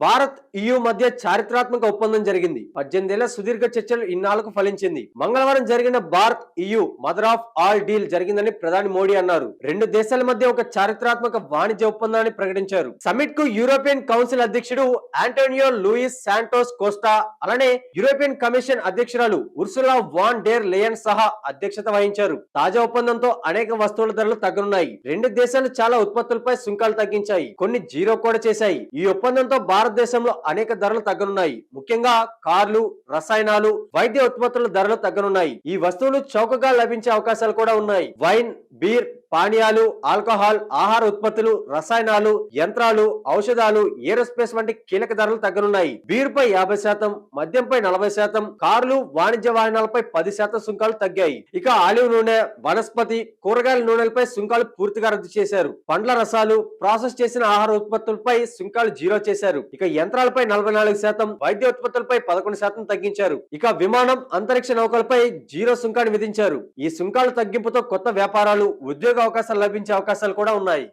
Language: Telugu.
భారత్ EU మధ్య చారిత్రాత్మక ఒప్పందం జరిగింది. 18 ఏళ్ల సుదీర్ఘ చర్చలు ఇన్నాళ్లకు ఫలించింది. మంగళవారం జరిగిన Bharat EU mother of all deal జరిగిందని ప్రధాని మోడీ అన్నారు. రెండు దేశాల మధ్య ఒక చారిత్రాత్మక వాణిజ్య ఒప్పందాన్ని ప్రకటించారు. సమిట్ కు యూరోపియన్ కౌన్సిల్ అధ్యక్షుడు ఆంటోనియో లూయిస్ శాంటోస్ కోస్టా, అలానే యూరోపియన్ కమిషన్ అధ్యక్షురాలు ఉర్సులా వాన్ డెర్ లేయన్ సహా అధ్యక్షత వహించారు. తాజా ఒప్పందంతో అనేక వస్తువుల ధరలు తగ్గనున్నాయి. రెండు దేశాలు చాలా ఉత్పత్తులపై సుంకాలు తగ్గించాయి, కొన్ని జీరో కూడా చేశాయి. ఈ ఒప్పందంతో భారతదేశంలో అనేక ధరలు తగ్గనున్నాయి. ముఖ్యంగా కార్లు, రసాయనాలు, వైద్య ఉత్పత్తుల ధరలు తగ్గనున్నాయి. ఈ వస్తువులు చౌకగా లభించే అవకాశాలు కూడా ఉన్నాయి. వైన్, బీర్, పానీయాలు, ఆల్కహాల్, ఆహార ఉత్పత్తులు, రసాయనాలు, యంత్రాలు, ఔషధాలు, ఏరోస్పేస్ వంటి కీలక ధరలు తగ్గనున్నాయి. బీరుపై 50%, మద్యంపై 40%, కార్లు, వాణిజ్య వాహనాలపై 10% సుంకాలు తగ్గాయి. ఇక ఆలివ్ నూనె, వనస్పతి, కూరగాయల నూనెలపై సుంకాలు పూర్తిగా రద్దు చేశారు. పండ్ల రసాలు, ప్రాసెస్ చేసిన ఆహార ఉత్పత్తులపై సుంకాలు జీరో చేశారు. ఇక యంత్రాలపై 44%, వైద్య ఉత్పత్తులపై 11% తగ్గించారు. ఇక విమానం, అంతరిక్ష నౌకలపై జీరో సుంకాన్ని విధించారు. ఈ సుంకాల తగ్గింపుతో కొత్త వ్యాపారాలు, ఉద్యోగ అవకాశాలు లభించే అవకాశాలు కూడా ఉన్నాయి.